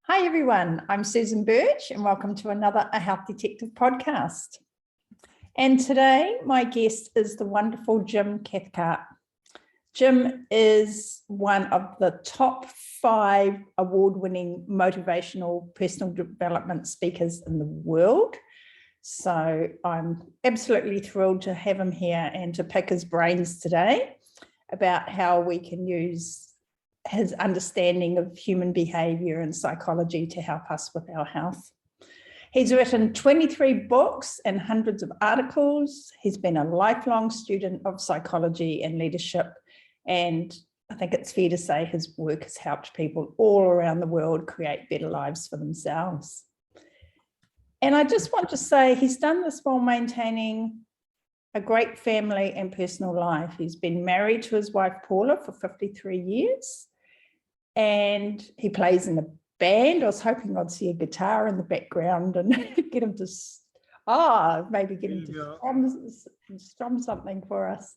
Hi everyone, I'm Susan Birch and welcome to another A Health Detective podcast. And today my guest is the wonderful Jim Cathcart. Jim is one of the top 5 award-winning motivational personal development speakers in the world. So I'm absolutely thrilled to have him here and to pick his brains today about how we can use his understanding of human behavior and psychology to help us with our health. He's written 23 books and hundreds of articles. He's been a lifelong student of psychology and leadership. And I think it's fair to say his work has helped people all around the world create better lives for themselves. And I just want to say he's done this while maintaining a great family and personal life. He's been married to his wife, Paula, for 53 years. And he plays in a band. I was hoping I'd see a guitar in the background and get him to, maybe get him to strum something for us.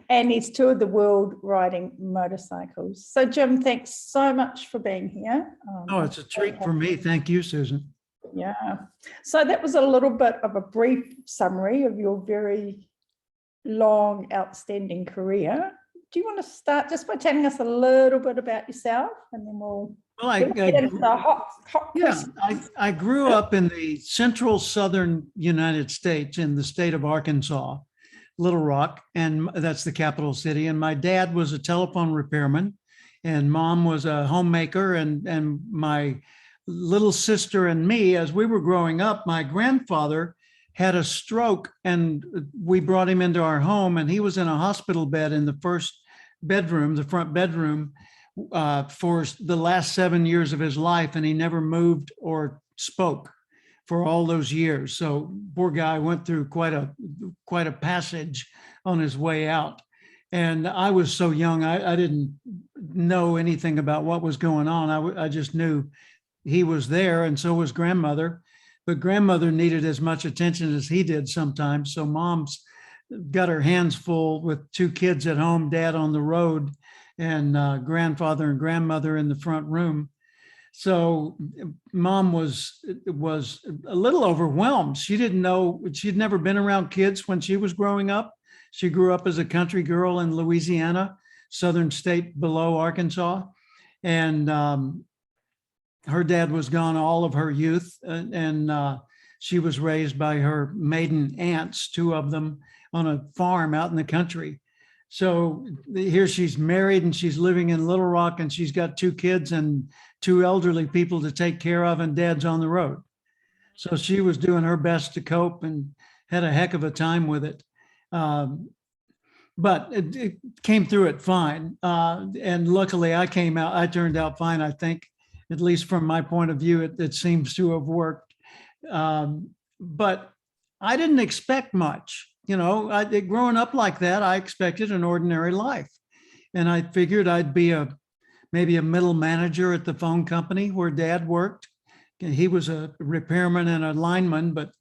And he's toured the world riding motorcycles. So Jim, thanks so much for being here. It's a treat for me. Thank you, Susan. Yeah. So that was a little bit of a brief summary of your very long, outstanding career. Do you want to start just by telling us a little bit about yourself, and then we'll get into the hot questions? I grew up in the central southern United States in the state of Arkansas, Little Rock, and that's the capital city. And my dad was a telephone repairman, and mom was a homemaker, and my little sister and me, as we were growing up, my grandfather had a stroke and we brought him into our home, and he was in a hospital bed in the first bedroom, the front bedroom, for the last 7 years of his life. And he never moved or spoke for all those years. So poor guy went through quite a passage on his way out. And I was so young, I didn't know anything about what was going on. I just knew he was there, and so was grandmother. But grandmother needed as much attention as he did sometimes. So mom's got her hands full with 2 kids at home, dad on the road, and grandfather and grandmother in the front room. So mom was a little overwhelmed. She didn't know, she'd never been around kids when she was growing up. She grew up as a country girl in Louisiana, southern state below Arkansas. And her dad was gone all of her youth, and she was raised by her maiden aunts, 2 of them, on a farm out in the country. So here she's married and she's living in Little Rock, and she's got 2 kids and 2 elderly people to take care of, and dad's on the road. So she was doing her best to cope and had a heck of a time with it. But it came through it fine. And luckily I turned out fine, I think. At least from my point of view, it seems to have worked. But I didn't expect much. Growing up like that, I expected an ordinary life. And I figured I'd be maybe a middle manager at the phone company where dad worked. He was a repairman and a lineman, but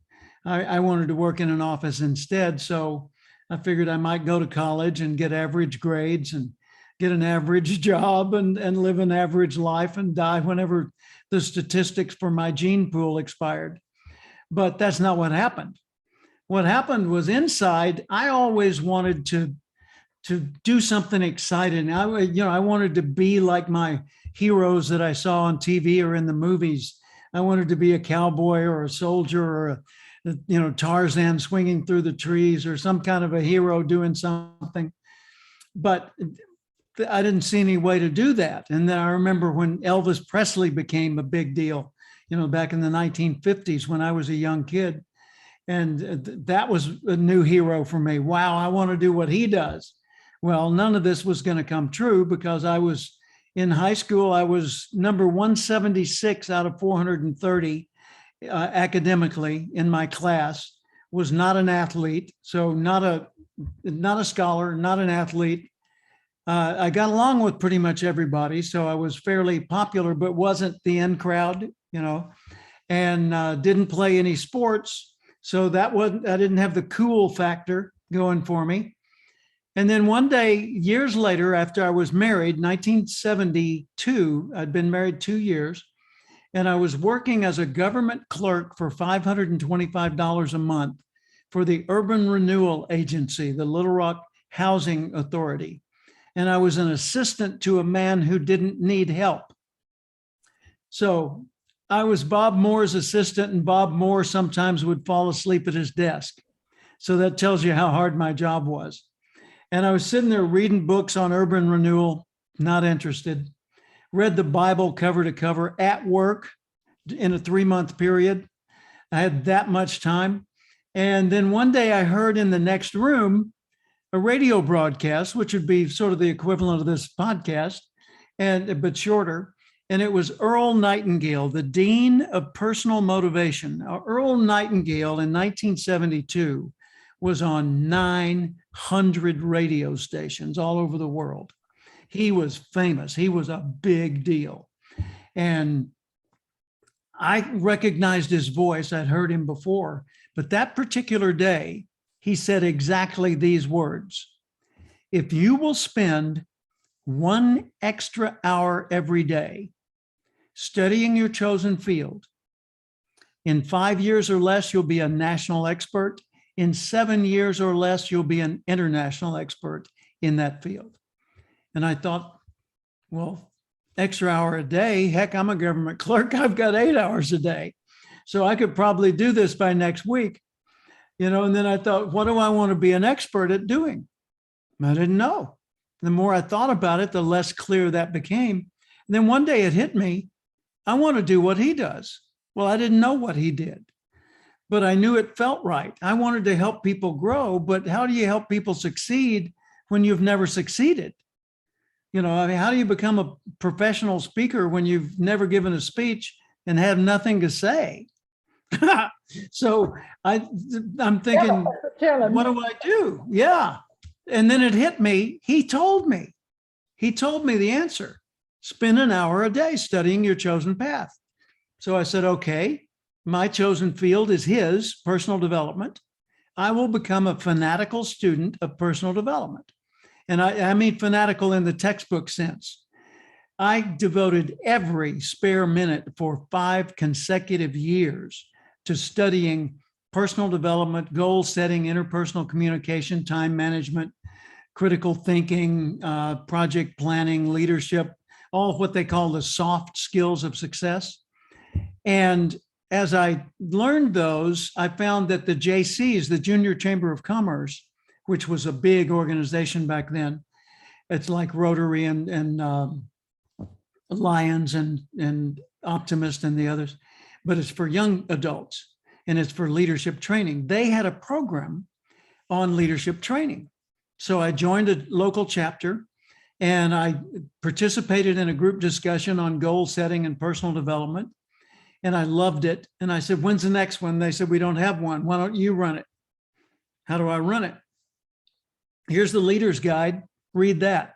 I wanted to work in an office instead. So I figured I might go to college and get average grades and get an average job and live an average life and die whenever the statistics for my gene pool expired. But that's not what happened. What happened was, inside, I always wanted to do something exciting. I wanted to be like my heroes that I saw on TV or in the movies. I wanted to be a cowboy or a soldier or Tarzan swinging through the trees, or some kind of a hero doing something. But I didn't see any way to do that. And then I remember when Elvis Presley became a big deal, back in the 1950s when I was a young kid. And that was a new hero for me. Wow, I want to do what he does. Well, none of this was going to come true, because I was in high school. I was number 176 out of 430 academically in my class. Was not an athlete, so not a scholar, not an athlete. I got along with pretty much everybody, so I was fairly popular, but wasn't the in crowd, and didn't play any sports. So I didn't have the cool factor going for me. And then one day, years later, after I was married, 1972, I'd been married 2 years, And I was working as a government clerk for $525 a month for the Urban Renewal Agency, the Little Rock Housing Authority. And I was an assistant to a man who didn't need help. So I was Bob Moore's assistant, and Bob Moore sometimes would fall asleep at his desk. So that tells you how hard my job was. And I was sitting there reading books on urban renewal, not interested. Read the Bible cover to cover at work in a 3-month period. I had that much time. And then one day I heard in the next room a radio broadcast, which would be sort of the equivalent of this podcast, but shorter. And it was Earl Nightingale, the Dean of Personal Motivation. Now, Earl Nightingale in 1972 was on 900 radio stations all over the world. He was famous. He was a big deal. And I recognized his voice. I'd heard him before. But that particular day, he said exactly these words: if you will spend 1 extra hour every day studying your chosen field, in 5 years or less, you'll be a national expert. In 7 years or less, you'll be an international expert in that field. And I thought, well, extra hour a day, heck, I'm a government clerk. I've got 8 hours a day. So I could probably do this by next week. And then I thought, what do I want to be an expert at doing? I didn't know. The more I thought about it, the less clear that became. And then one day it hit me, I want to do what he does. Well, I didn't know what he did, but I knew it felt right. I wanted to help people grow, but how do you help people succeed when you've never succeeded? How do you become a professional speaker when you've never given a speech and have nothing to say? So I'm thinking, what do I do? Yeah. And then it hit me. He told me the answer: spend an hour a day studying your chosen path. So I said, okay, my chosen field is his personal development. I will become a fanatical student of personal development. And I mean fanatical in the textbook sense. I devoted every spare minute for 5 consecutive years to studying personal development, goal setting, interpersonal communication, time management, critical thinking, project planning, leadership, all what they call the soft skills of success. And as I learned those, I found that the JCs, the Junior Chamber of Commerce, which was a big organization back then, it's like Rotary and Lions and Optimist and the others, but it's for young adults and it's for leadership training. They had a program on leadership training. So I joined a local chapter and I participated in a group discussion on goal setting and personal development. And I loved it. And I said, when's the next one? They said, we don't have one. Why don't you run it? How do I run it? Here's the leader's guide. Read that.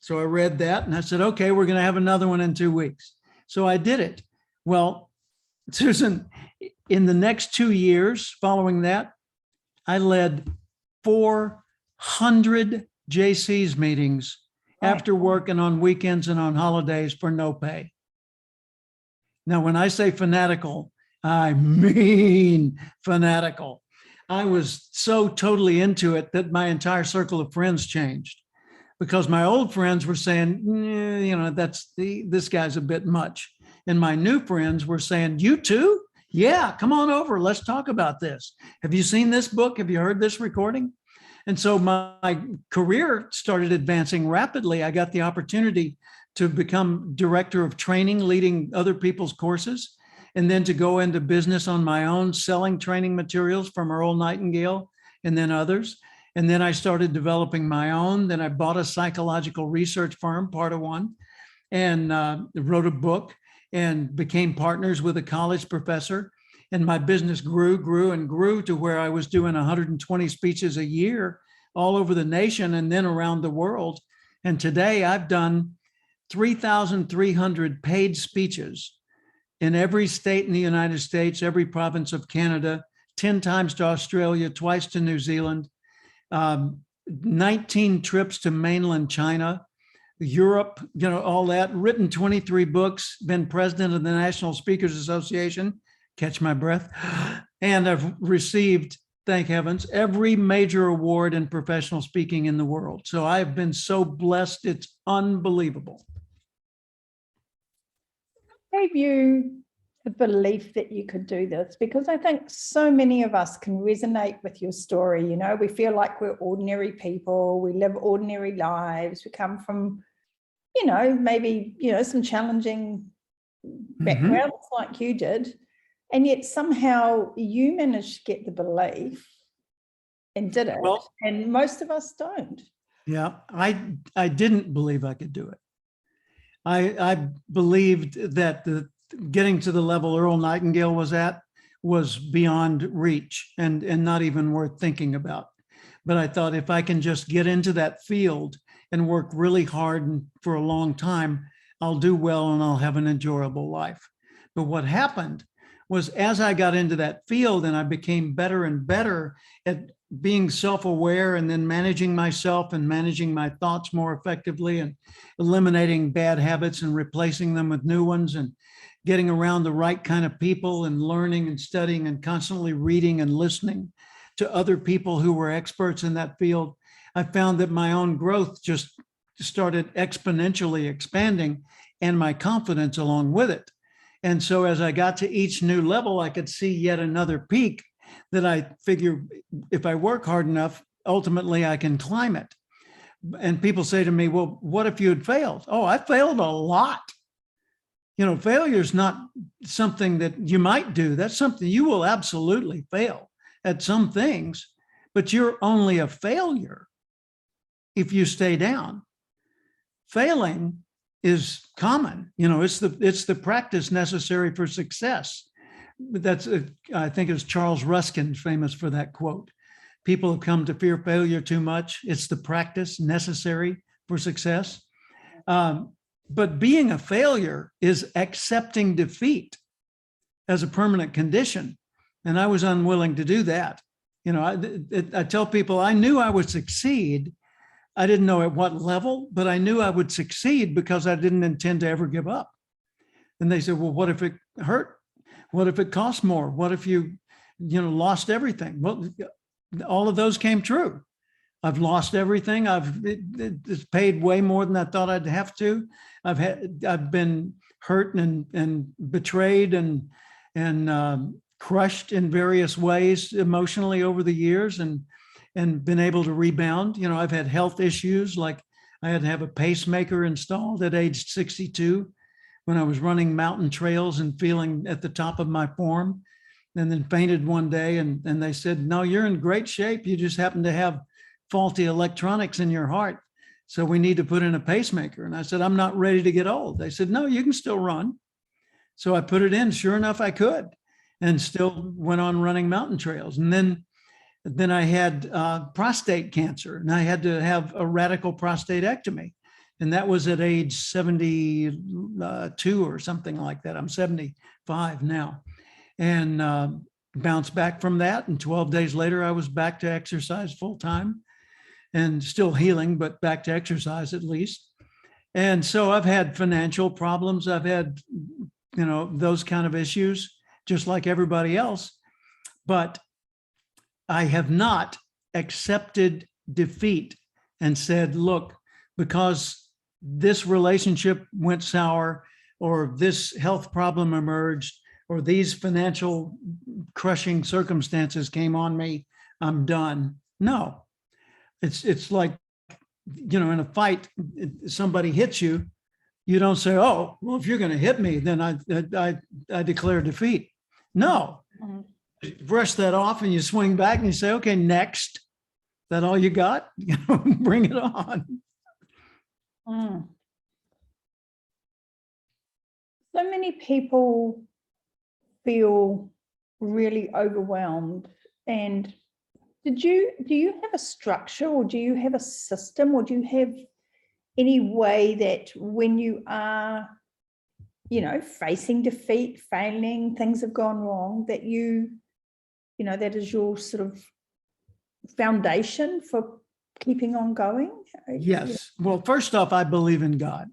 So I read that and I said, okay, we're going to have another one in 2 weeks. So I did it. Well, Susan, in the next 2 years following that, I led 400 JC's meetings after work and on weekends and on holidays for no pay. Now, when I say fanatical, I mean fanatical. I was so totally into it that my entire circle of friends changed because my old friends were saying, this guy's a bit much. And my new friends were saying, you too? Yeah, come on over. Let's talk about this. Have you seen this book? Have you heard this recording? And so my career started advancing rapidly. I got the opportunity to become director of training, leading other people's courses, and then to go into business on my own, selling training materials from Earl Nightingale and then others. And then I started developing my own. Then I bought a psychological research firm, part of one, and wrote a book and became partners with a college professor. And my business grew and grew to where I was doing 120 speeches a year all over the nation and then around the world. And today I've done 3,300 paid speeches in every state in the United States, every province of Canada, 10 times to Australia, twice to New Zealand, 19 trips to mainland China, Europe, all that, written 23 books, been president of the National Speakers Association, catch my breath, and I've received, thank heavens, every major award in professional speaking in the world. So I've been so blessed, it's unbelievable. Gave you the belief that you could do this? Because I think so many of us can resonate with your story. We feel like we're ordinary people, we live ordinary lives, we come from, maybe, some challenging backgrounds like you did. And yet somehow you managed to get the belief and did it. Well, and most of us don't. Yeah, I didn't believe I could do it. I believed that getting to the level Earl Nightingale was at was beyond reach and not even worth thinking about. But I thought if I can just get into that field and work really hard and for a long time, I'll do well and I'll have an enjoyable life. But what happened was, as I got into that field and I became better and better at being self-aware and then managing myself and managing my thoughts more effectively and eliminating bad habits and replacing them with new ones and getting around the right kind of people and learning and studying and constantly reading and listening to other people who were experts in that field, I found that my own growth just started exponentially expanding and my confidence along with it. And so as I got to each new level, I could see yet another peak that I figure if I work hard enough, ultimately I can climb it. And people say to me, well, what if you had failed? Oh, I failed a lot. Failure is not something that you might do. That's something you will absolutely fail at some things, but you're only a failure if you stay down. Failing is common. It's the practice necessary for success. That's I think it's Charles Ruskin famous for that quote. People have come to fear failure too much. It's the practice necessary for success. But being a failure is accepting defeat as a permanent condition. And I was unwilling to do that. I tell people I knew I would succeed. I didn't know at what level, but I knew I would succeed because I didn't intend to ever give up. And they said, well, what if it hurt? What if it cost more? What if you lost everything? Well, all of those came true. I've lost everything. It's paid way more than I thought I'd have to. I've been hurt and betrayed and crushed in various ways emotionally over the years and been able to rebound. I've had health issues, like I had to have a pacemaker installed at age 62 when I was running mountain trails and feeling at the top of my form, and then fainted one day. And they said, no, you're in great shape. You just happen to have faulty electronics in your heart. So we need to put in a pacemaker. And I said, I'm not ready to get old. They said, no, you can still run. So I put it in. Sure enough, I could, and still went on running mountain trails. And then I had prostate cancer, and I had to have a radical prostatectomy. And that was at age 72 or something like that. I'm 75 now, and bounced back from that. And 12 days later, I was back to exercise full time and still healing, but back to exercise at least. And so I've had financial problems. I've had, those kind of issues, just like everybody else. But I have not accepted defeat and said, look, because this relationship went sour, or this health problem emerged, or these financial crushing circumstances came on me, I'm done. No, it's like, in a fight, somebody hits you, you don't say, oh, well, if you're going to hit me, then I declare defeat. No. Brush that off and you swing back and you say, okay, next. Is that all you got? Bring it on. So many people feel really overwhelmed. And do you have a structure, or do you have a system, or do you have any way that when you are, facing defeat, failing, things have gone wrong, that that is your sort of foundation for keeping on going? Yes. Well, first off, I believe in God.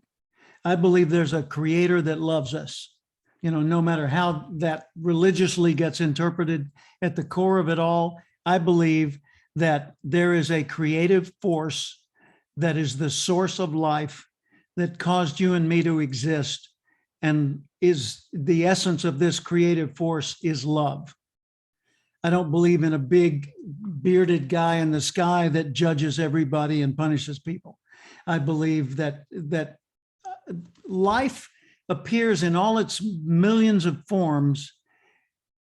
I believe there's a creator that loves us. You know, no matter how that religiously gets interpreted, at the core of it all, I believe that there is a creative force that is the source of life that caused you and me to exist, and is the essence of this creative force is love. I don't believe in a big bearded guy in the sky that judges everybody and punishes people. I believe that life appears in all its millions of forms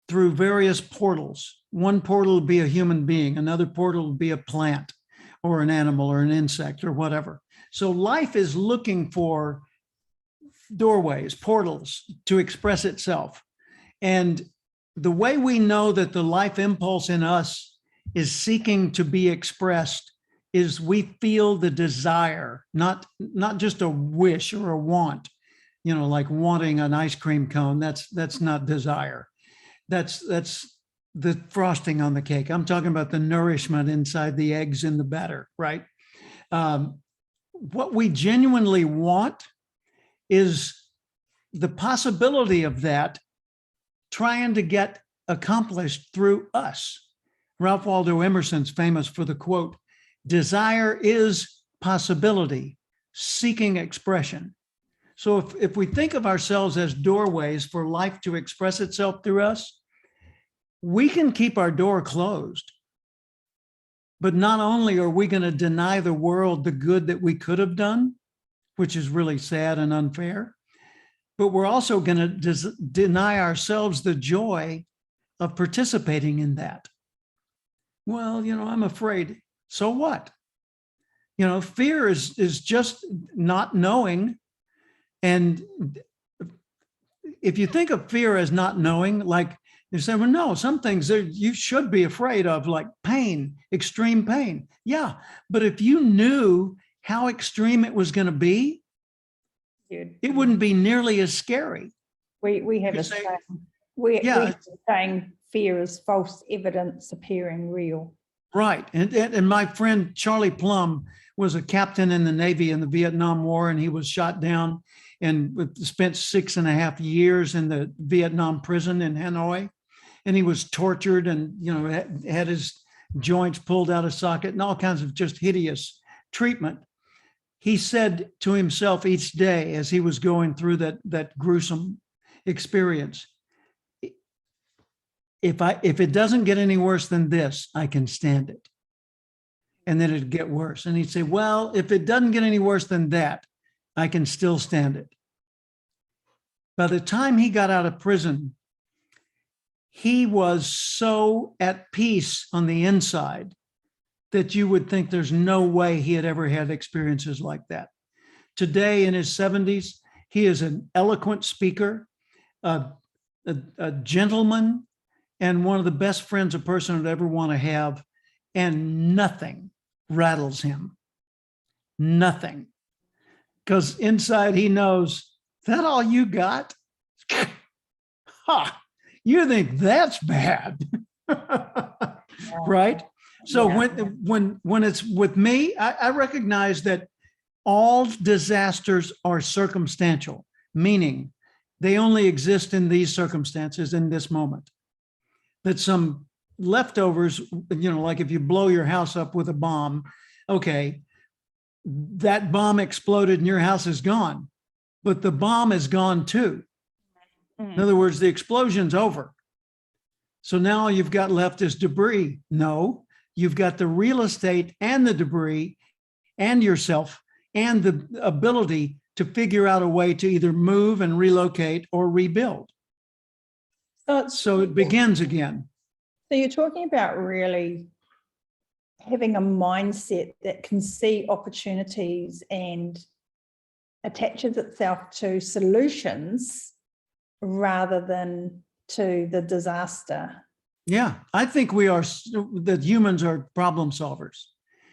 through various portals. One portal will be a human being, another portal will be a plant or an animal or an insect or whatever. So life is looking for doorways, portals to express itself. And the way we know that the life impulse in us is seeking to be expressed is we feel the desire, not just a wish or a want, you know, like wanting an ice cream cone. That's not desire. That's the frosting on the cake. I'm talking about the nourishment inside the eggs in the batter, right? What we genuinely want is the possibility of that trying to get accomplished through us. Ralph Waldo Emerson's famous for the quote, "Desire is possibility, seeking expression." So if we think of ourselves as doorways for life to express itself through us, we can keep our door closed. But not only are we going to deny the world the good that we could have done, which is really sad and unfair, but we're also going to deny ourselves the joy of participating in that. Well, you know, I'm afraid. So what? You know, fear is just not knowing. And if you think of fear as not knowing, like you say, well, no, some things you should be afraid of, like pain, extreme pain. Yeah, but if you knew how extreme it was going to be, it wouldn't be nearly as scary. We have a saying, we have a saying, fear is false evidence appearing real. Right. And my friend Charlie Plum was a captain in the Navy in the Vietnam War, and he was shot down and spent 6.5 years in the Vietnam prison in Hanoi. And he was tortured and, you know, had his joints pulled out of socket and all kinds of just hideous treatment. He said to himself each day as he was going through that gruesome experience, if it doesn't get any worse than this, I can stand it. And then it'd get worse. And he'd say, well, if it doesn't get any worse than that, I can still stand it. By the time he got out of prison, he was so at peace on the inside that you would think there's no way he had ever had experiences like that. Today in his 70s, he is an eloquent speaker, a gentleman, and one of the best friends a person would ever want to have, and nothing rattles him. Nothing. Because inside he knows, that all you got? Ha! You think that's bad. Right? So when it's with me, I recognize that all disasters are circumstantial, meaning they only exist in these circumstances in this moment. That some leftovers, you know, like if you blow your house up with a bomb, okay, that bomb exploded and your house is gone, but the bomb is gone too. In other words, the explosion's over. So now all you've got left is debris. No, you've got the real estate and the debris and yourself and the ability to figure out a way to either move and relocate or rebuild. So it begins again. So you're talking about really having a mindset that can see opportunities and attaches itself to solutions rather than to the disaster. Yeah, I think that humans are problem solvers,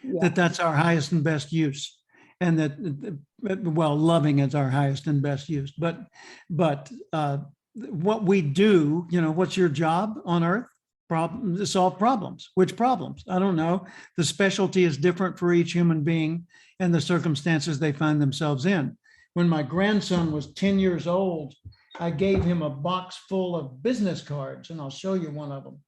that's our highest and best use. And that, well, loving is our highest and best use. But what we do, you know, what's your job on earth? solve problems. Which problems? I don't know. The specialty is different for each human being and the circumstances they find themselves in. When my grandson was 10 years old, I gave him a box full of business cards, and I'll show you one of them.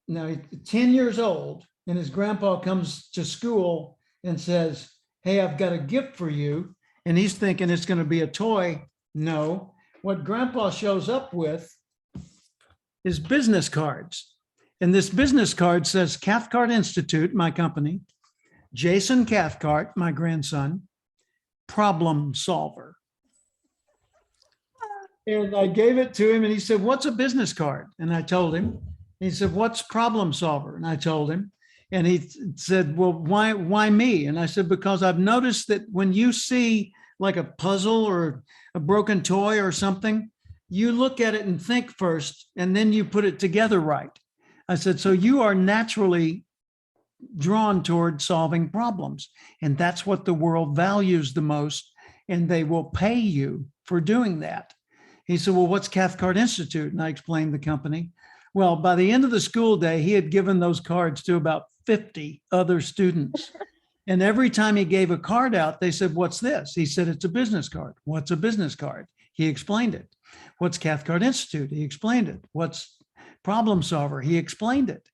Now, he's 10 years old, and his grandpa comes to school and says, "Hey, I've got a gift for you." And he's thinking it's going to be a toy. No, what grandpa shows up with is business cards. And this business card says Cathcart Institute, my company, Jason Cathcart, my grandson, problem solver. And I gave it to him and he said, "What's a business card?" And I told him. He said, "What's problem solver?" And I told him. And he said, "Well, why me?" And I said, "Because I've noticed that when you see like a puzzle or a broken toy or something, you look at it and think first, and then you put it together right." I said, "So you are naturally drawn toward solving problems. And that's what the world values the most. And they will pay you for doing that." He said, "Well, what's Cathcart Institute?" And I explained the company. Well, by the end of the school day, he had given those cards to about 50 other students. And every time he gave a card out, they said, "What's this?" He said, "It's a business card." "What's a business card?" He explained it. "What's Cathcart Institute?" He explained it. "What's problem solver?" He explained it.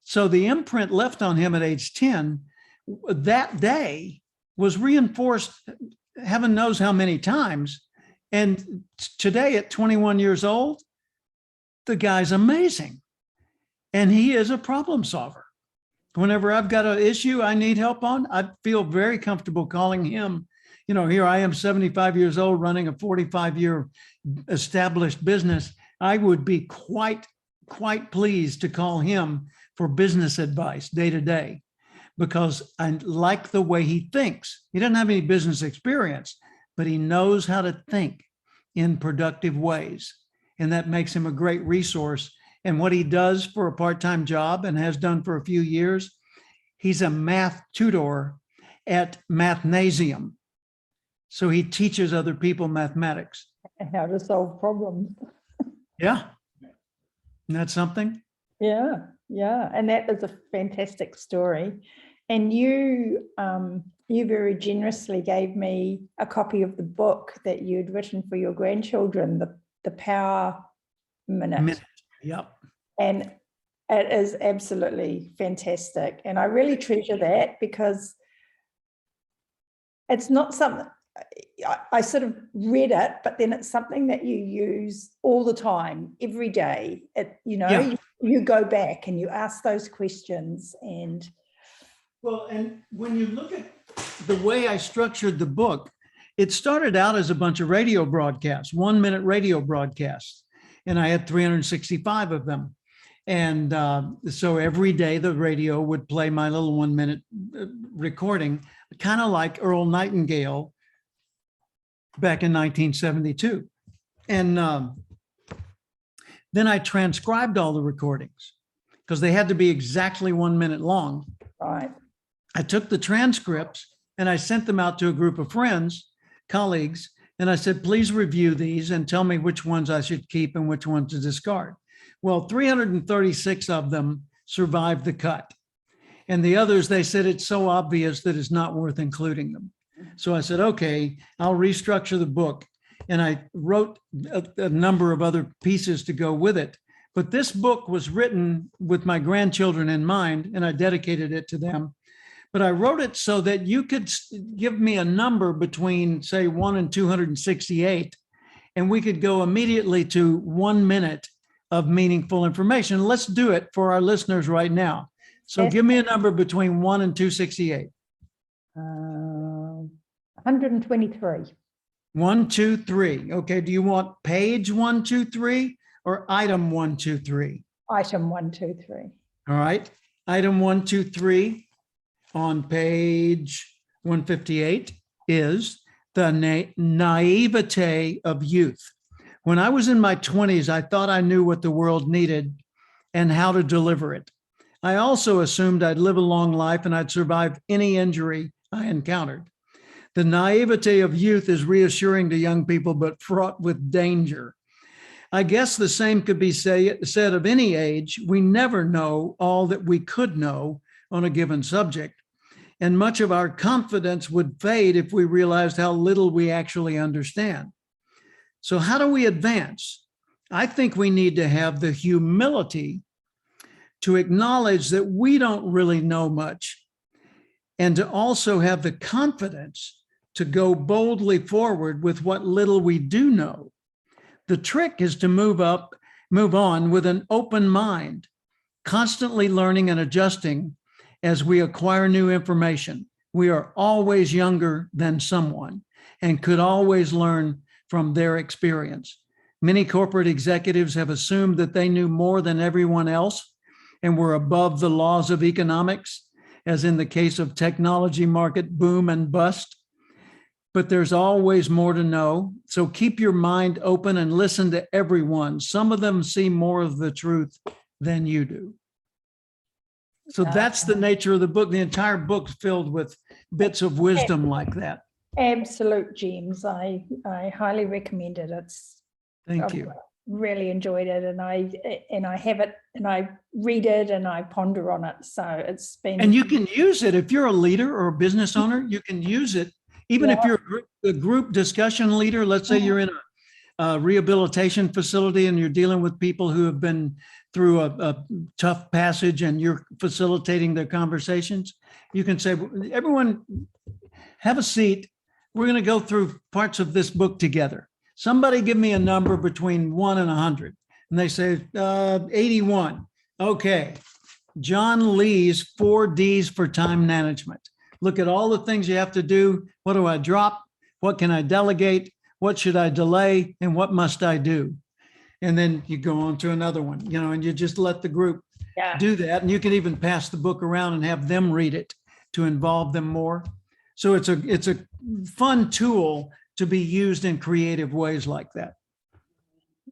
So the imprint left on him at age 10 that day was reinforced, heaven knows how many times. And today at 21 years old, the guy's amazing. And he is a problem solver. Whenever I've got an issue I need help on, I feel very comfortable calling him. You know, here I am, 75 years old, running a 45-year established business. I would be quite pleased to call him for business advice day to day, because I like the way he thinks. He doesn't have any business experience, but he knows how to think in productive ways. And that makes him a great resource. And what he does for a part-time job and has done for a few years, he's a math tutor at Mathnasium. So he teaches other people mathematics. And how to solve problems. Yeah. Isn't that something? Yeah. And that is a fantastic story. And you very generously gave me a copy of the book that you'd written for your grandchildren, the Power Minute. Yep. And it is absolutely fantastic. And I really treasure that, because it's not something, I sort of read it, but then it's something that you use all the time, every day. You go back and you ask those questions. And well, and when you look at the way I structured the book, it started out as a bunch of radio broadcasts, 1-minute radio broadcasts. And I had 365 of them. And so every day the radio would play my little 1-minute recording, kind of like Earl Nightingale back in 1972. And then I transcribed all the recordings because they had to be exactly 1 minute long. right. I took the transcripts and I sent them out to a group of friends, colleagues, and I said, "Please review these and tell me which ones I should keep and which ones to discard." Well, 336 of them survived the cut. And the others, they said it's so obvious that it's not worth including them. So I said, okay, I'll restructure the book. And I wrote a number of other pieces to go with it. But this book was written with my grandchildren in mind, and I dedicated it to them. But I wrote it so that you could give me a number between, say, 1 and 268, and we could go immediately to 1 minute of meaningful information. Let's do it for our listeners right now. So give me a number between 1 and 268. 123. 1, 2, 3. Okay. Do you want page 1, 2, 3 or item 1, 2, 3? Item 1, 2, 3. All right. Item 1, 2, 3 on page 158 is the naivete of youth. When I was in my 20s, I thought I knew what the world needed and how to deliver it. I also assumed I'd live a long life and I'd survive any injury I encountered. The naivete of youth is reassuring to young people, but fraught with danger. I guess the same could be said of any age. We never know all that we could know on a given subject. And much of our confidence would fade if we realized how little we actually understand. So how do we advance? I think we need to have the humility to acknowledge that we don't really know much, and to also have the confidence to go boldly forward with what little we do know. The trick is to move on with an open mind, constantly learning and adjusting as we acquire new information. We are always younger than someone and could always learn from their experience. Many corporate executives have assumed that they knew more than everyone else and were above the laws of economics, as in the case of technology market boom and bust. But there's always more to know. So keep your mind open and listen to everyone. Some of them see more of the truth than you do. So that's the nature of the book. The entire book's filled with bits of wisdom like that. Absolute gems. I highly recommend it. Thank you. Really enjoyed it, and I have it, and I read it, and I ponder on it. So it's been. And you can use it if you're a leader or a business owner. You can use it even if you're a group discussion leader. Let's say you're in a rehabilitation facility and you're dealing with people who have been through a tough passage, and you're facilitating their conversations. You can say, everyone, have a seat. We're going to go through parts of this book together. Somebody give me a number between 1 and 100. And they say 81. Okay. John Lee's 4 Ds for time management. Look at all the things you have to do. What do I drop? What can I delegate? What should I delay? And what must I do? And then you go on to another one, and you just let the group do that. And you can even pass the book around and have them read it to involve them more. So it's a fun tool to be used in creative ways like that.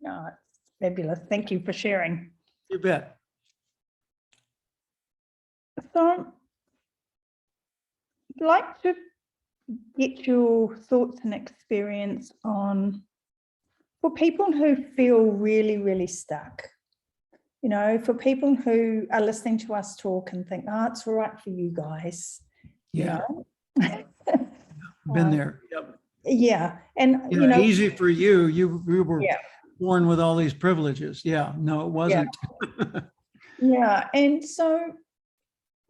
No, it's fabulous. Thank you for sharing. You bet. So I'd like to get your thoughts and experience on, for people who feel really, really stuck, for people who are listening to us talk and think, it's all right for you guys. Yeah. Been there. Yep. Yeah. And, easy for you. You were born with all these privileges. Yeah. No, it wasn't. Yeah. And so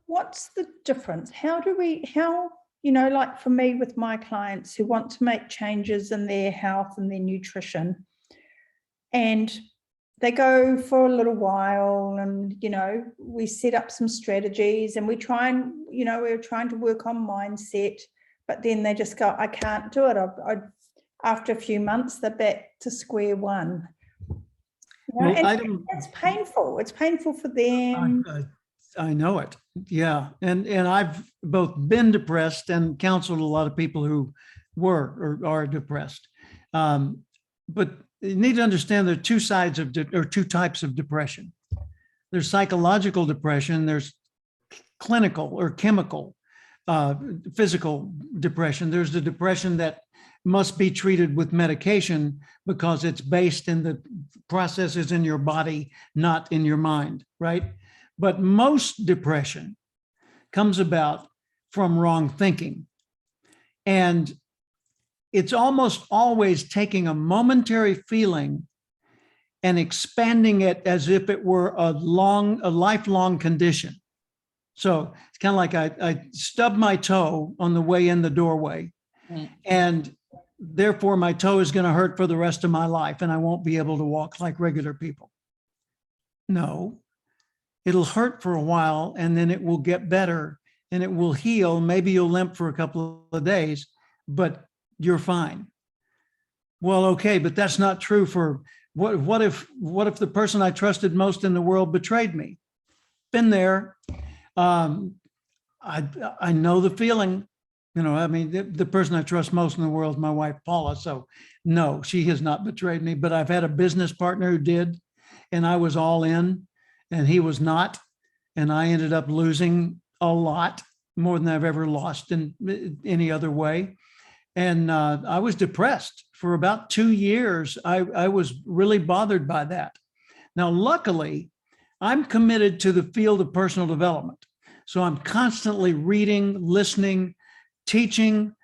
what's the difference? How, like for me with my clients who want to make changes in their health and their nutrition, and they go for a little while, and, we set up some strategies, and we try and, we're trying to work on mindset, but then they just go, I can't do it. After a few months, they're back to square one. And it's painful. It's painful for them. I know it. Yeah. And I've both been depressed and counseled a lot of people who were or are depressed. But you need to understand there are two types of depression. There's psychological depression. There's clinical or chemical, physical depression. There's the depression that must be treated with medication because it's based in the processes in your body, not in your mind, right? But most depression comes about from wrong thinking. And it's almost always taking a momentary feeling and expanding it as if it were a lifelong condition. So it's kind of like I stubbed my toe on the way in the doorway, and therefore my toe is going to hurt for the rest of my life, and I won't be able to walk like regular people. No, it'll hurt for a while, and then it will get better, and it will heal. Maybe you'll limp for a couple of days, but you're fine. Well, okay, but that's not true for what if the person I trusted most in the world betrayed me? Been there. I know the feeling. The person I trust most in the world is my wife, Paula. So no, she has not betrayed me, but I've had a business partner who did, and I was all in and he was not. And I ended up losing a lot, more than I've ever lost in any other way. And I was depressed for about 2 years, I was really bothered by that. Now, luckily, I'm committed to the field of personal development. So I'm constantly reading, listening, teaching,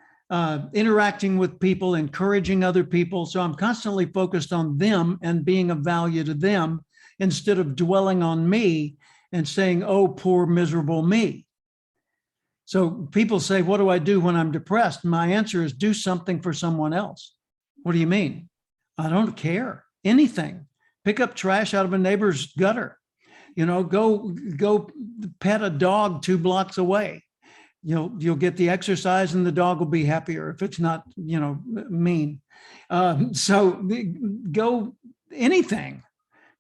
interacting with people, encouraging other people. So I'm constantly focused on them and being of value to them instead of dwelling on me and saying, oh, poor, miserable me. So people say, what do I do when I'm depressed? My answer is do something for someone else. What do you mean? I don't care. Anything. Pick up trash out of a neighbor's gutter. Go pet a dog 2 blocks away. You'll get the exercise and the dog will be happier if it's not, mean. So go anything.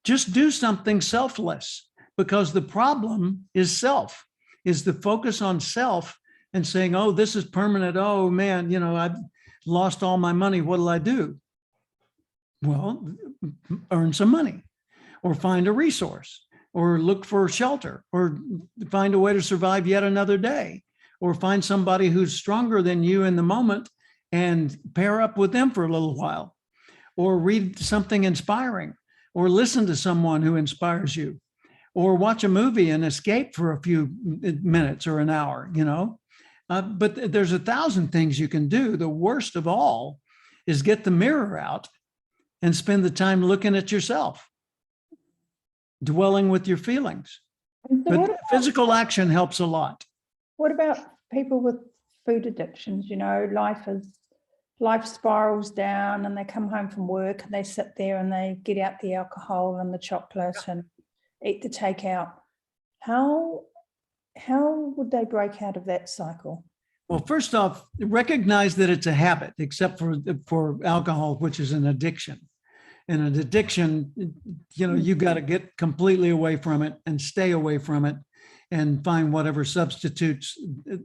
Just do something selfless, because the problem is the focus on self and saying, oh, this is permanent. Oh man, I've lost all my money. What'll I do? Well, earn some money or find a resource or look for shelter or find a way to survive yet another day, or find somebody who's stronger than you in the moment and pair up with them for a little while, or read something inspiring, or listen to someone who inspires you, or watch a movie and escape for a few minutes or an hour, but there's 1,000 things you can do. The worst of all is get the mirror out and spend the time looking at yourself, dwelling with your feelings. But physical action helps a lot. What about people with food addictions? Life spirals down and they come home from work and they sit there and they get out the alcohol and the chocolate and eat the takeout. How would they break out of that cycle? Well, first off, recognize that it's a habit, except for alcohol, which is an addiction. And an addiction, you got to get completely away from it and stay away from it and find whatever substitutes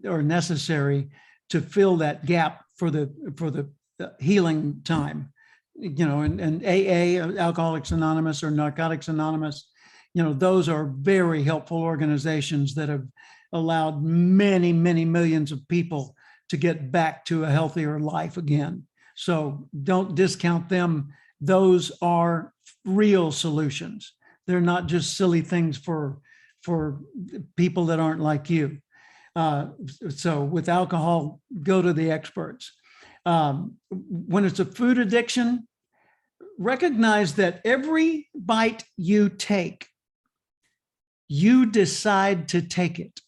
are necessary to fill that gap for the healing time. And AA, Alcoholics Anonymous, or Narcotics Anonymous, those are very helpful organizations that have allowed many, many millions of people to get back to a healthier life again. So don't discount them. Those are real solutions. They're not just silly things for people that aren't like you. So with alcohol, go to the experts. When it's a food addiction, recognize that every bite you take, you decide to take it.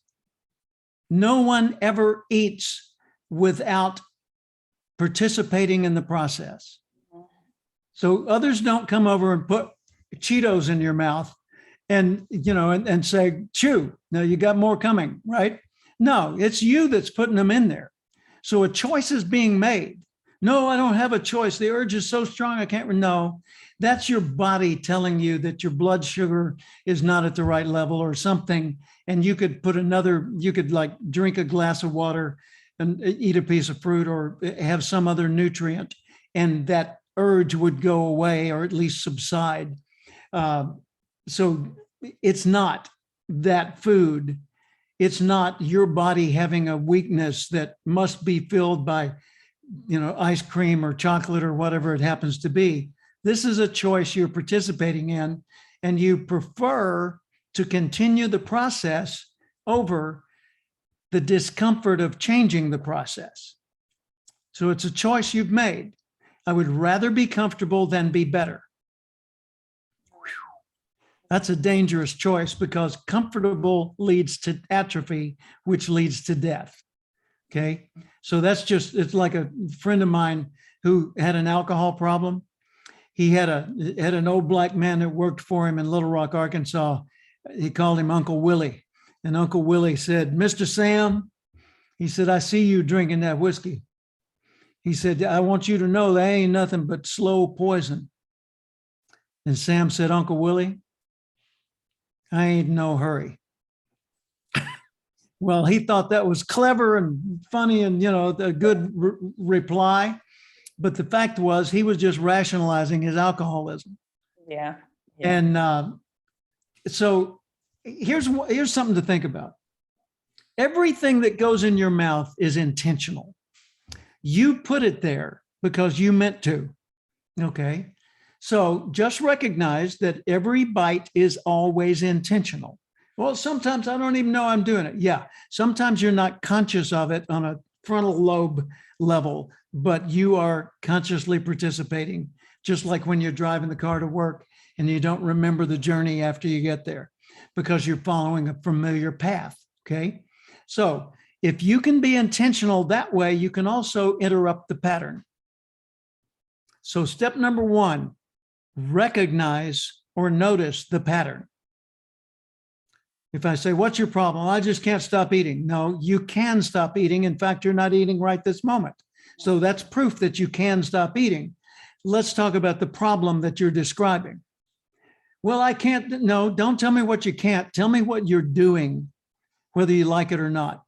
No one ever eats without participating in the process. So others don't come over and put Cheetos in your mouth and say, chew. Now you got more coming, right? No, it's you that's putting them in there. So a choice is being made. No, I don't have a choice. The urge is so strong, I can't. No, that's your body telling you that your blood sugar is not at the right level or something. And you could like drink a glass of water and eat a piece of fruit or have some other nutrient, and that urge would go away or at least subside. So it's not that food. It's not your body having a weakness that must be filled by, ice cream or chocolate or whatever it happens to be. This is a choice you're participating in, and you prefer to continue the process over the discomfort of changing the process. So it's a choice you've made. I would rather be comfortable than be better. That's a dangerous choice, because comfortable leads to atrophy, which leads to death. Okay. So it's like a friend of mine who had an alcohol problem. He had an old black man that worked for him in Little Rock, Arkansas. He called him Uncle Willie. And Uncle Willie said, Mr. Sam, he said, I see you drinking that whiskey. He said, I want you to know that ain't nothing but slow poison. And Sam said, Uncle Willie, I ain't in no hurry. Well, he thought that was clever and funny and, a good reply. But the fact was, he was just rationalizing his alcoholism. Yeah. And so here's something to think about. Everything that goes in your mouth is intentional. You put it there. because you meant to. Okay. So just recognize that every bite is always intentional. Well, sometimes I don't even know I'm doing it. Yeah. Sometimes you're not conscious of it on a frontal lobe level, but you are consciously participating, just like when you're driving the car to work and you don't remember the journey after you get there because you're following a familiar path. Okay. So if you can be intentional that way, you can also interrupt the pattern. So step number one, recognize or notice the pattern. If I say, what's your problem? I just can't stop eating. No, you can stop eating. In fact, you're not eating right this moment. So that's proof that you can stop eating. Let's talk about the problem that you're describing. Well, I can't. No, don't tell me what you can't. Tell me what you're doing, whether you like it or not.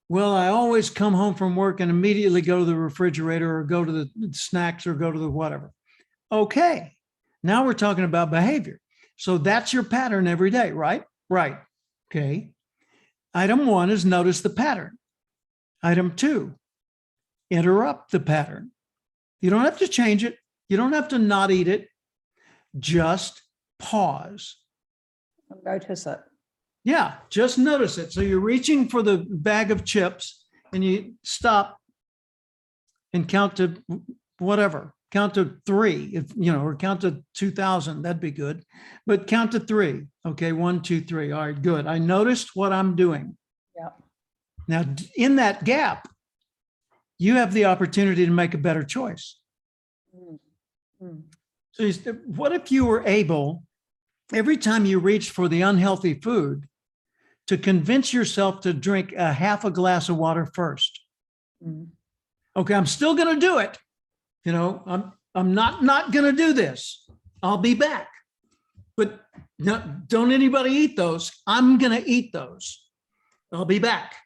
Well, I always come home from work and immediately go to the refrigerator or go to the snacks or go to the whatever. Okay. Now we're talking about behavior. So that's your pattern every day, right? Right. Okay. Item one is notice the pattern. Item two, interrupt the pattern. You don't have to change it. You don't have to not eat it. Just pause. Notice it. Yeah, just notice it. So you're reaching for the bag of chips and you stop and count to whatever. Count to 3, if you know, or count to 2,000. That'd be good. But count to 3. Okay, 1, 2, 3. All right, good. I noticed what I'm doing. Yeah. Now, in that gap, you have the opportunity to make a better choice. Mm-hmm. So, what if you were able, every time you reached for the unhealthy food, to convince yourself to drink a half a glass of water first? Mm-hmm. Okay, I'm still going to do it. You know, I'm not going to do this. I'll be back. But no, don't anybody eat those. I'm going to eat those. I'll be back.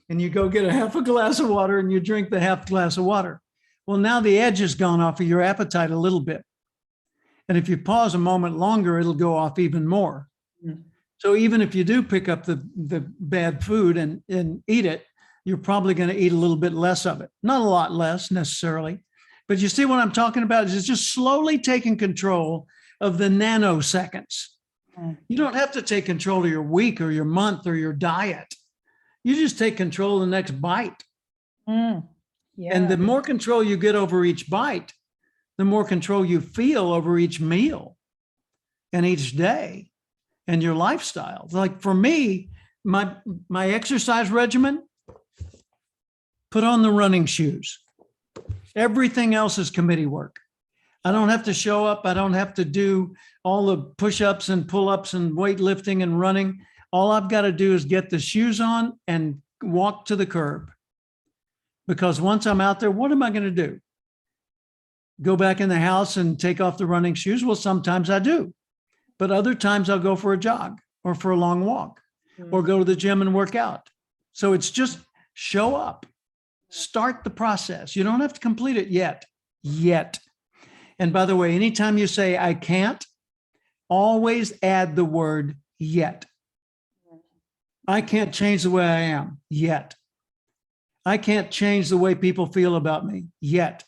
And you go get a half a glass of water and you drink the half glass of water. Well, now the edge has gone off of your appetite a little bit. And if you pause a moment longer, it'll go off even more. Mm. So even if you do pick up the bad food and eat it, you're probably going to eat a little bit less of it. Not a lot less necessarily. But you see what I'm talking about is it's just slowly taking control of the nanoseconds. Mm. You don't have to take control of your week or your month or your diet. You just take control of the next bite. Mm. Yeah. And the more control you get over each bite, the more control you feel over each meal and each day and your lifestyle. Like for me, my exercise regimen, put on the running shoes. Everything else is committee work. I don't have to show up. I don't have to do all the push-ups and pull-ups and weightlifting and running. All I've got to do is get the shoes on and walk to the curb. Because once I'm out there, what am I going to do? Go back in the house and take off the running shoes? Well, sometimes I do. But other times I'll go for a jog or for a long walk or go to the gym and work out. So it's just show up. Start the process. You don't have to complete it yet. And by the way, anytime you say, I can't, always add the word yet. I can't change the way I am yet. I can't change the way people feel about me yet.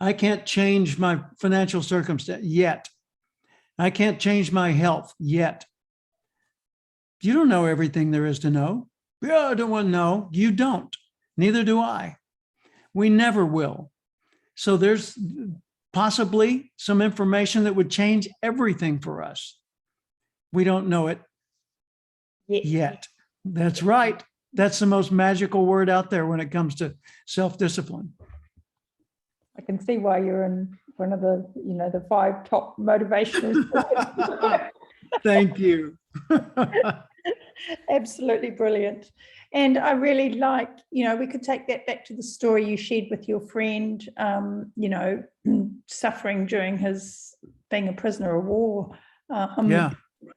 I can't change my financial circumstance yet. I can't change my health yet. You don't know everything there is to know. Yeah, I don't want to know. You don't. Neither do I. We never will. So there's possibly some information that would change everything for us. We don't know it yet. That's right. That's the most magical word out there when it comes to self-discipline. I can see why you're in one of the, the 5 top motivational. Thank you. Absolutely brilliant. And I really like, we could take that back to the story you shared with your friend, suffering during his being a prisoner of war.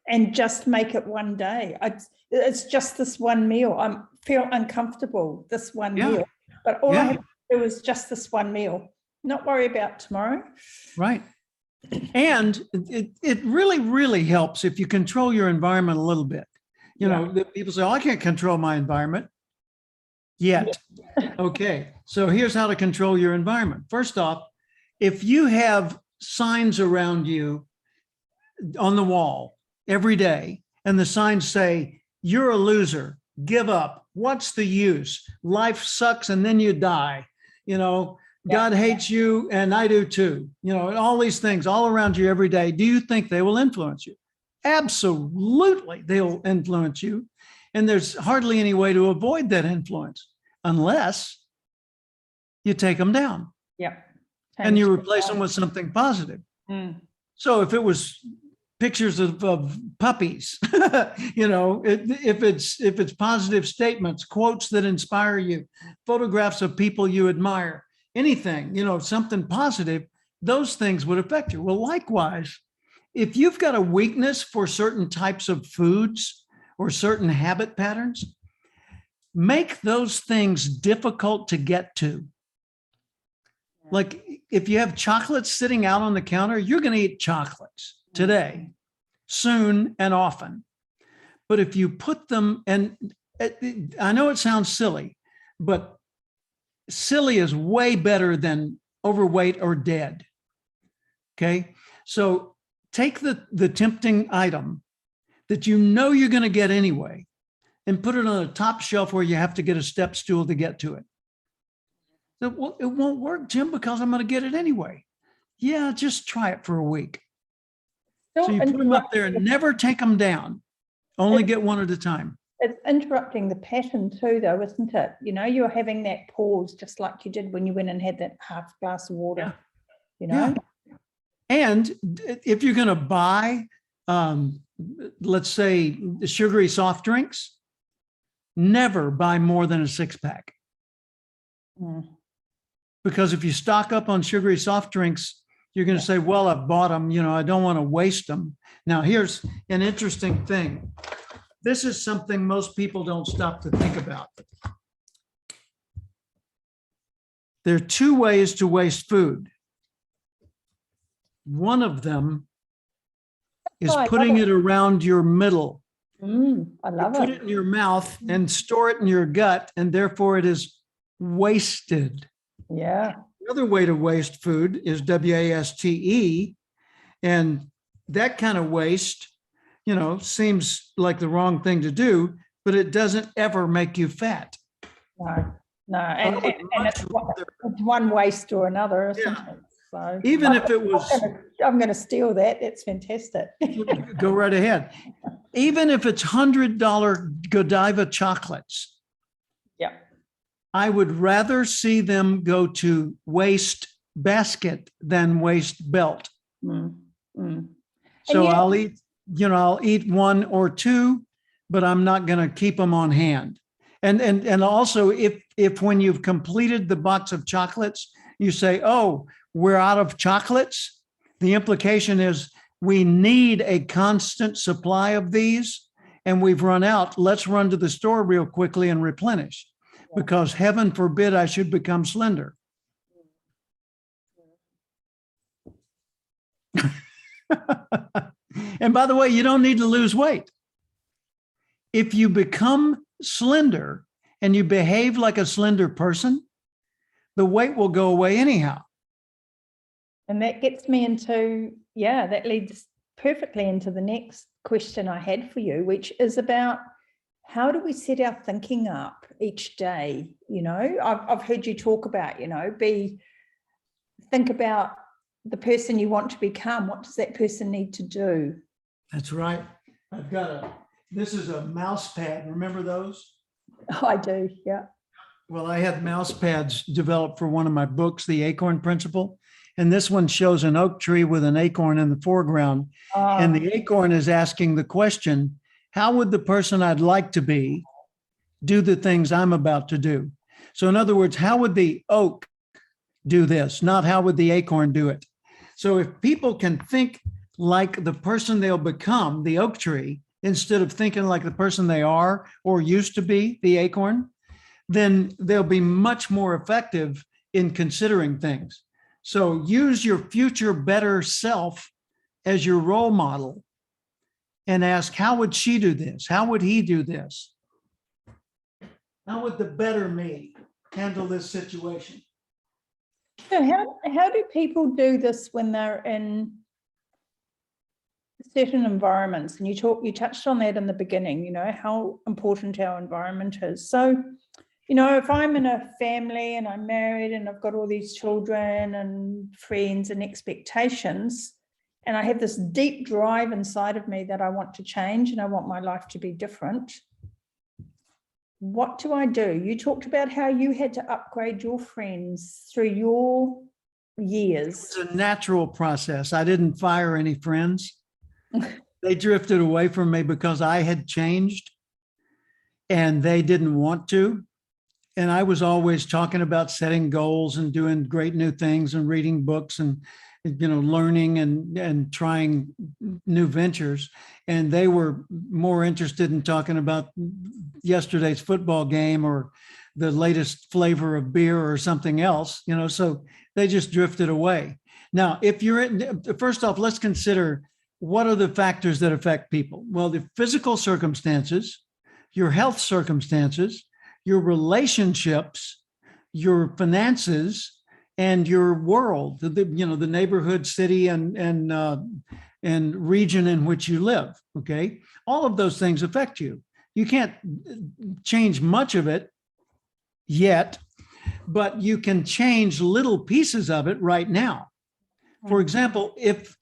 And just make it one day. It's just this one meal. I feel uncomfortable, this one meal. But all I have to do is just this one meal. Not worry about tomorrow. Right. And it really, really helps if you control your environment a little bit. You know, people say, oh, I can't control my environment. yet. Okay, so here's how to control your environment. First off, if you have signs around you on the wall every day, and the signs say, you're a loser, give up, what's the use? Life sucks and then you die. God hates you and I do too. All these things all around you every day. Do you think they will influence you? Absolutely, they'll influence you. And there's hardly any way to avoid that influence unless you take them down. Yeah. And you replace them with something positive. So if it was pictures of puppies, if it's positive statements, quotes that inspire you, photographs of people you admire, anything, something positive, those things would affect you. Well, likewise, if you've got a weakness for certain types of foods or certain habit patterns, make those things difficult to get to. Like if you have chocolates sitting out on the counter, you're going to eat chocolates today, soon and often. But if you put them, and I know it sounds silly, but silly is way better than overweight or dead. Okay. So take the tempting item that you're going to get anyway and put it on a top shelf where you have to get a step stool to get to it. Well, it won't work, Jim, because I'm going to get it anyway. Yeah, just try it for a week. So you put them up there and never take them down. Only get one at a time. It's interrupting the pattern too, though, isn't it? You're having that pause just like you did when you went and had that half glass of water, Yeah. And if you're going to buy, let's say, sugary soft drinks, never buy more than a 6-pack. Because if you stock up on sugary soft drinks, you're going to say, well, I've bought them, I don't want to waste them. Now, here's an interesting thing. This is something most people don't stop to think about. There are 2 ways to waste food. One of them is putting it around your middle. I love it. Put it in your mouth and store it in your gut, and therefore it is wasted. Yeah. The other way to waste food is WASTE, and that kind of waste, seems like the wrong thing to do, but it doesn't ever make you fat. No. And it's one waste or another, isn't it? So even if it was, I'm going to steal that. It's fantastic. Go right ahead. Even if it's $100 Godiva chocolates. Yeah. I would rather see them go to waste basket than waste belt. So I'll eat 1 or 2, but I'm not going to keep them on hand. And also if when you've completed the box of chocolates, you say, oh, we're out of chocolates, the implication is we need a constant supply of these and we've run out. Let's run to the store real quickly and replenish, because heaven forbid I should become slender. And by the way, you don't need to lose weight. If you become slender and you behave like a slender person, the weight will go away anyhow. And that gets me into, that leads perfectly into the next question I had for you, which is about how do we set our thinking up each day? I've heard you talk about, think about the person you want to become. What does that person need to do? That's right. This is a mouse pad. Remember those? Oh, I do. Yeah. Well, I had mouse pads developed for one of my books, The Acorn Principle. And this one shows an oak tree with an acorn in the foreground. And the acorn is asking the question, how would the person I'd like to be do the things I'm about to do? So in other words, how would the oak do this? Not how would the acorn do it? So if people can think like the person they'll become, the oak tree, instead of thinking like the person they are or used to be, the acorn, then they'll be much more effective in considering things. So use your future better self as your role model and ask, how would she do this? How would he do this? How would the better me handle this situation? So how do people do this when they're in certain environments? And you touched on that in the beginning, you know, how important our environment is. So, you know, if I'm in a family and I'm married and I've got all these children and friends and expectations, and I have this deep drive inside of me that I want to change and I want my life to be different, what do I do? You talked about how you had to upgrade your friends through your years. It's a natural process. I didn't fire any friends. They drifted away from me because I had changed and they didn't want to. And I was always talking about setting goals and doing great new things and reading books and, you know, learning and trying new ventures. And they were more interested in talking about yesterday's football game or the latest flavor of beer or something else, you know, so they just drifted away. Now, if you're in, first off, let's consider what are the factors that affect people? Well, the physical circumstances, your health circumstances, your relationships, your finances, and your world, you know, the neighborhood, city, and region in which you live. Okay, all of those things affect you. You can't change much of it yet, but you can change little pieces of it right now. For example, if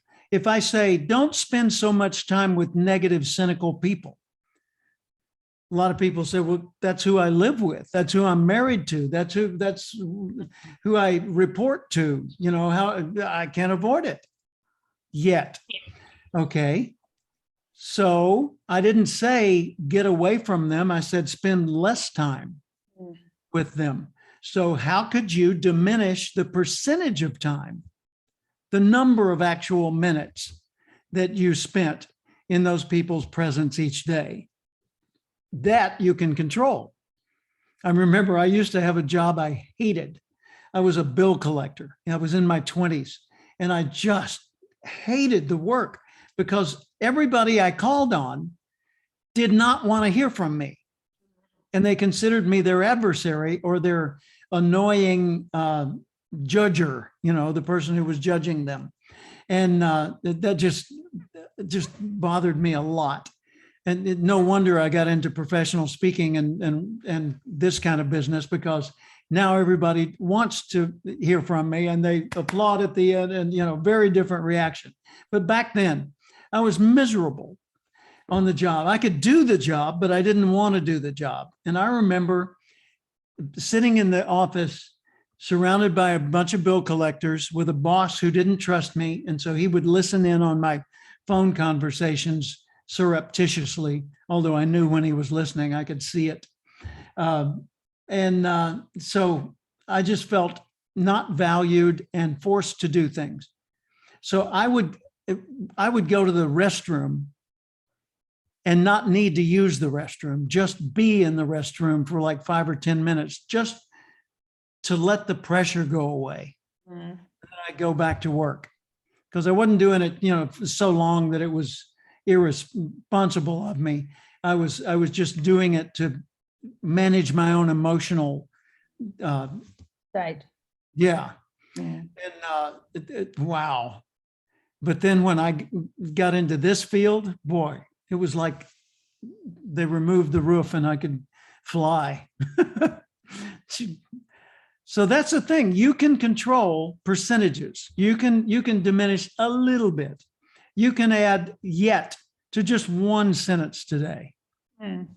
I say, don't spend so much time with negative, cynical people. A lot of people say, well, that's who I live with. That's who I'm married to. That's who I report to. You know, how I can't avoid it yet. Okay. So I didn't say get away from them. I said spend less time with them. So how could you diminish the percentage of time, the number of actual minutes that you spent in those people's presence each day? That you can control. I remember I used to have a job I hated. I was a bill collector. I was in my 20s and I just hated the work because everybody I called on did not want to hear from me. And they considered me their adversary or their annoying judger, you know, the person who was judging them. And that just bothered me a lot. And no wonder I got into professional speaking and this kind of business, because now everybody wants to hear from me and they applaud at the end, and, you know, very different reaction. But back then I was miserable on the job. I could do the job, but I didn't want to do the job. And I remember sitting in the office surrounded by a bunch of bill collectors with a boss who didn't trust me. And so he would listen in on my phone conversations surreptitiously, although I knew when he was listening, I could see it. So I just felt not valued and forced to do things. So I would go to the restroom and not need to use the restroom, just be in the restroom for like 5 or 10 minutes, just to let the pressure go away. And then I go back to work, because I wasn't doing it, you know, for so long that it was irresponsible of me. I was just doing it to manage my own emotional State. Yeah. And wow. But then when I got into this field, boy, it was like they removed the roof and I could fly. So that's the thing. You can control percentages. You can diminish a little bit. You can add yet to just one sentence today, and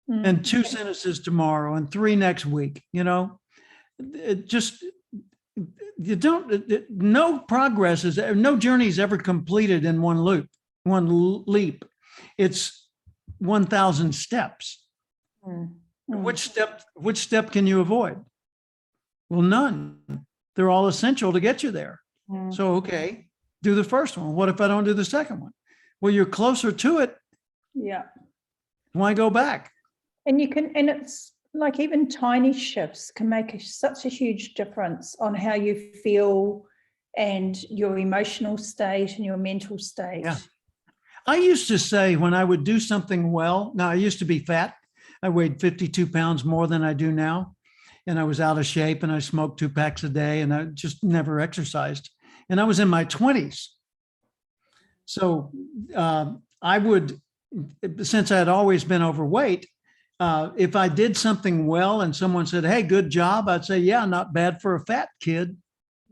2 sentences tomorrow, and 3 next week. You know, no progress is, no journey is ever completed in one leap. It's 1,000 steps. Which step can you avoid? Well, none. They're all essential to get you there. So, okay, do the first one. What if I don't do the second one? Well, you're closer to it. Yeah. Why go back? And it's like even tiny shifts can make such a huge difference on how you feel and your emotional state and your mental state. Yeah. I used to say when I would do something well, now I used to be fat. I weighed 52 pounds more than I do now. And I was out of shape and I smoked 2 packs a day and I just never exercised. And I was in my 20s. So I would, since I had always been overweight, if I did something well and someone said, hey, good job, I'd say, yeah, not bad for a fat kid.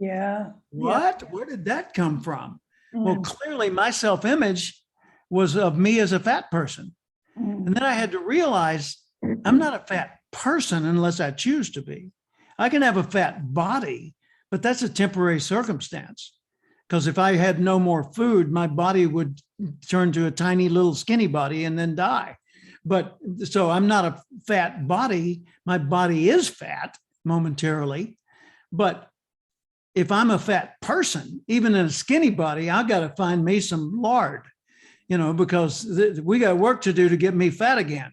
Yeah. What? Yeah. Where did that come from? Well, clearly my self-image was of me as a fat person. And then I had to realize I'm not a fat person unless I choose to be. I can have a fat body, but that's a temporary circumstance. Because if I had no more food, my body would turn to a tiny little skinny body and then die. But so I'm not a fat body. My body is fat momentarily. But if I'm a fat person, even in a skinny body, I got to find me some lard, because we got work to do to get me fat again.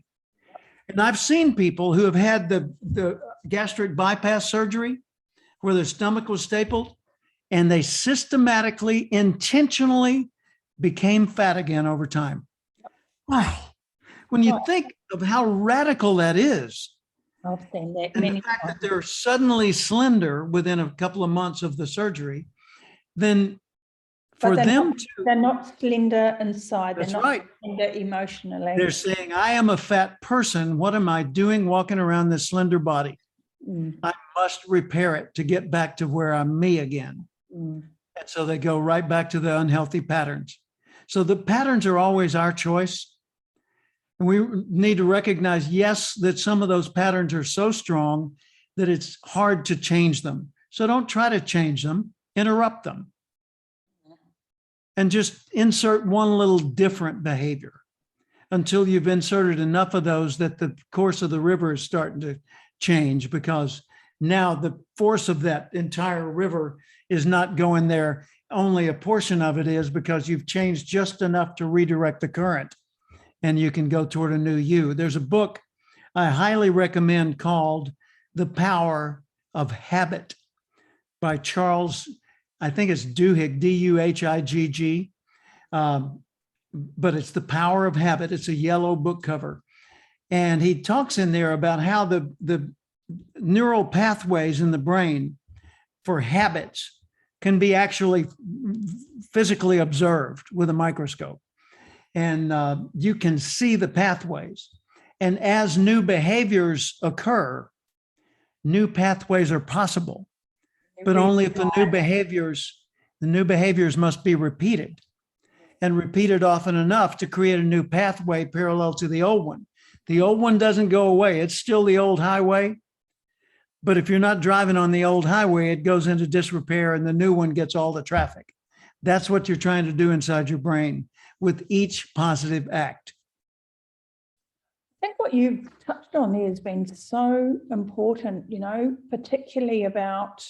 And I've seen people who have had the gastric bypass surgery where their stomach was stapled, and they systematically, intentionally became fat again over time. Wow. When you think of how radical that is, I've seen that and many the fact times. that they're suddenly slender within a couple of months of the surgery, then for them they're not slender inside. That's they're not right. slender emotionally. They're saying, I am a fat person. What am I doing walking around this slender body? I must repair it to get back to where I'm me again. And so they go right back to the unhealthy patterns. So the patterns are always our choice. And we need to recognize, yes, that some of those patterns are so strong that it's hard to change them. So don't try to change them, interrupt them. And just insert one little different behavior until you've inserted enough of those that the course of the river is starting to change, because now the force of that entire river is not going there. Only a portion of it is, because you've changed just enough to redirect the current and you can go toward a new you. There's a book I highly recommend called The Power of Habit by Charles, I think it's Duhigg, D-U-H-I-G-G. But it's The Power of Habit. It's a yellow book cover. And he talks in there about how the neural pathways in the brain for habits can be actually physically observed with a microscope. And you can see the pathways. And as new behaviors occur, new pathways are possible, but only if the new behaviors must be repeated, and repeated often enough to create a new pathway parallel to the old one. The old one doesn't go away. It's still the old highway. But if you're not driving on the old highway, it goes into disrepair and the new one gets all the traffic. That's what you're trying to do inside your brain with each positive act. I think what you've touched on there has been so important, particularly about,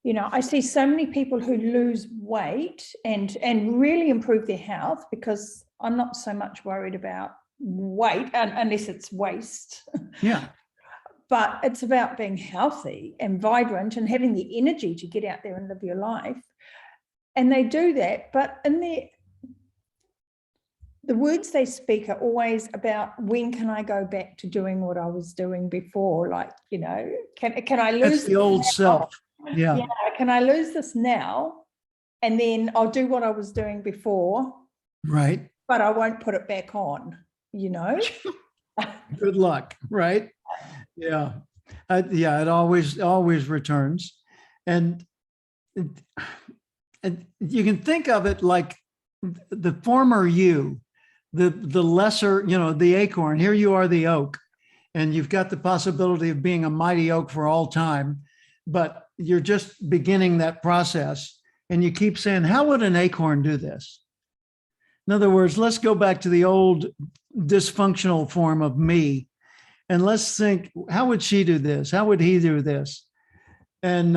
I see so many people who lose weight and really improve their health, because I'm not so much worried about weight unless it's waste. Yeah. But it's about being healthy and vibrant and having the energy to get out there and live your life. And they do that, but in the words they speak are always about, when can I go back to doing what I was doing before? Like, can I lose? That's the old self. Yeah. Can I lose this now? And then I'll do what I was doing before. Right. But I won't put it back on, Good luck. Right. Yeah. It always returns. And you can think of it like the former you, the lesser, the acorn. Here you are, the oak, and you've got the possibility of being a mighty oak for all time, but you're just beginning that process. And you keep saying, how would an acorn do this? In other words, let's go back to the old dysfunctional form of me. And let's think, how would she do this? How would he do this? And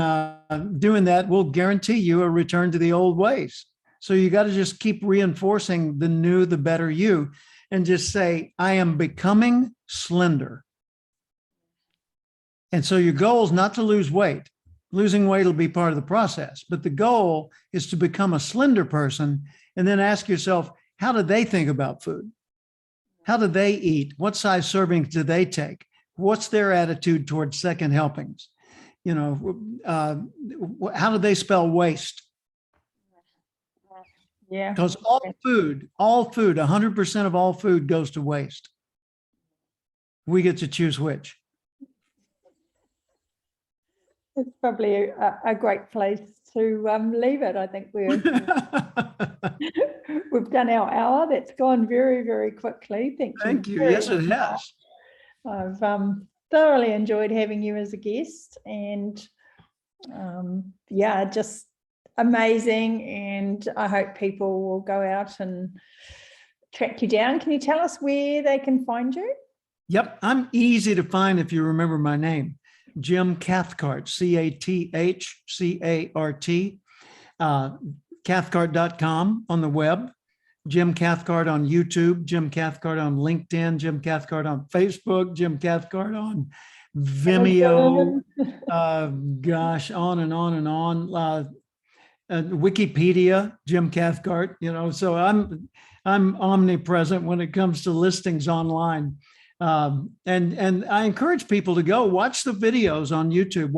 doing that will guarantee you a return to the old ways. So you got to just keep reinforcing the new, the better you, and just say, I am becoming slender. And so your goal is not to lose weight. Losing weight will be part of the process, but the goal is to become a slender person, and then ask yourself, how do they think about food? How do they eat? What size servings do they take? What's their attitude towards second helpings? You know, how do they spell waste? Yeah. Because all food, 100% of all food goes to waste. We get to choose which. It's probably a great place to leave it. I think we've done our hour. That's gone very, very quickly. Thank you. very Yes, it much. has. I've thoroughly enjoyed having you as a guest, and yeah, just amazing. And I hope people will go out and track you down. Can you tell us where they can find you? Yep, I'm easy to find if you remember my name. Jim Cathcart, Cathcart, Cathcart.com on the web, Jim Cathcart on YouTube, Jim Cathcart on LinkedIn, Jim Cathcart on Facebook, Jim Cathcart on Vimeo, gosh, on and on and on. Wikipedia, Jim Cathcart, you know, so I'm omnipresent when it comes to listings online. And I encourage people to go watch the videos on YouTube.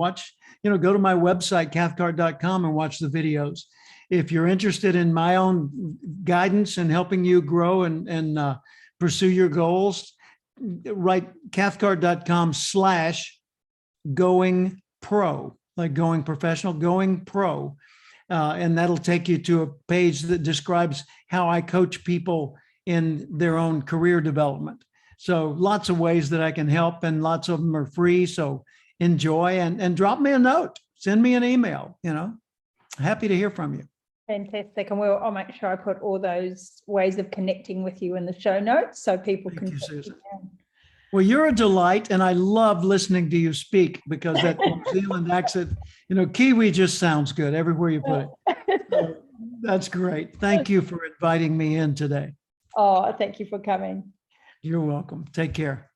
Go to my website, cathcart.com, and watch the videos. If you're interested in my own guidance and helping you grow and pursue your goals, write cathcart.com/going pro, like going professional, going pro. And that'll take you to a page that describes how I coach people in their own career development. So lots of ways that I can help, and lots of them are free. So enjoy and drop me a note, send me an email, happy to hear from you. Fantastic. And I'll make sure I put all those ways of connecting with you in the show notes so people Thank can. you, Susan. Well, you're a delight, and I love listening to you speak because that New Zealand accent, Kiwi just sounds good everywhere you put it. So that's great. Thank you for inviting me in today. Oh, thank you for coming. You're welcome. Take care.